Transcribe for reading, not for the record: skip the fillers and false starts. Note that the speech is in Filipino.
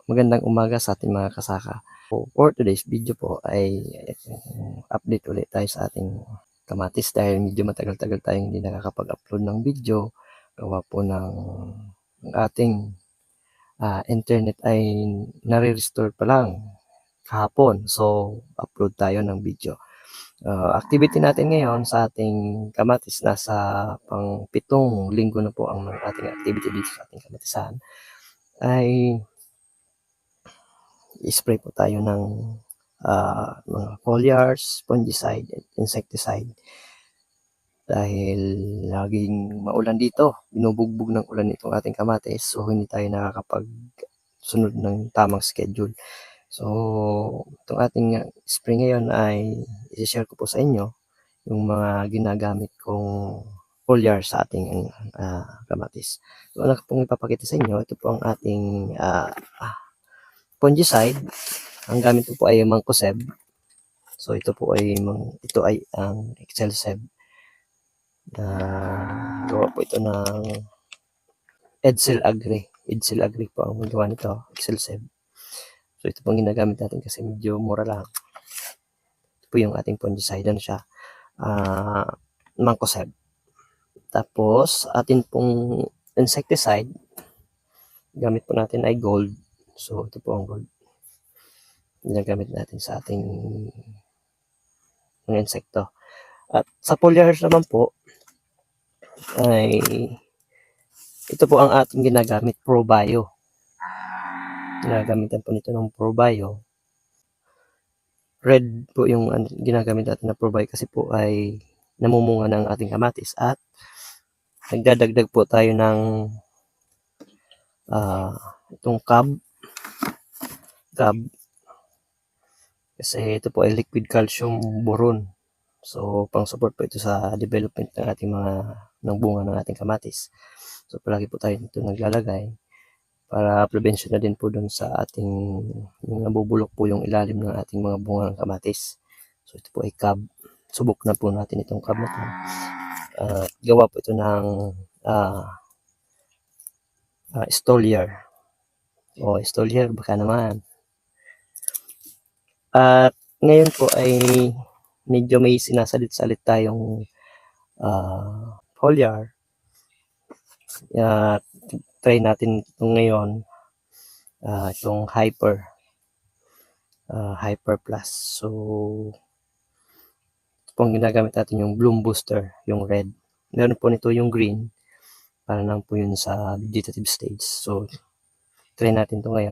Magandang umaga sa ating mga kasaka. For today's video po ay update ulit tayo sa ating kamatis dahil medyo matagal-tagal tayong hindi nakakapag-upload ng video. Gawa po ng ating internet ay nare-restore pa lang kahapon. So, upload tayo ng video. Activity natin ngayon sa ating kamatis, nasa pang 7 linggo na po ang ating activity dito sa ating kamatisan, ay i-spray po tayo ng mga foliars, fungicide, at insecticide. Dahil laging maulan dito, binubugbog ng ulan itong ating kamatis, so hindi tayo nakakapag-sunod ng tamang schedule. So, itong ating spray ngayon ay i-share ko po sa inyo yung mga ginagamit kong foliar sa ating kamatis. So, ano pong ipapakita sa inyo, ito po ang ating fungicide. Ang gamit ko po ay Mancozeb. So ito ay ang Excelceb. Gawa po ito ng Edsel Agri. Edsel Agri po ang gawa nito, Excelceb. So ito pong ginagamit natin kasi medyo mura lang. Ito po yung ating fungicide. Ano siya? Mancozeb. Tapos atin pong insecticide, gamit po natin ay Gold. So ito po ang Gold. Ginagamit natin sa ating mga insekto. At sa foliars naman po ay ito po ang ating ginagamit, ProBio. Ginagamitan po nito ng ProBio. Red po yung ginagamit natin na ProBio kasi po ay namumunga ng ating kamatis, at nagdadagdag po tayo ng itong CAB kasi ito po ay liquid calcium boron. So pang support po ito sa development ng ating ng bunga ng ating kamatis. So palagi po tayo dito naglalagay para prevention na din po doon sa ating yung nabubulok po yung ilalim ng ating mga bunga ng kamatis. So ito po ay CAB. Subok na po natin itong CAB na ito. Gawa po ito ng Stoliar. Stoliar baka naman. At ngayon po ay medyo may sinasalit-salit tayong foliar. Try natin itong ngayon, itong Hyper Plus. So ito pong ginagamit natin yung Bloom Booster, yung red. Meron po nito yung green, para lang po yun sa vegetative stage. So try natin ito ngayon.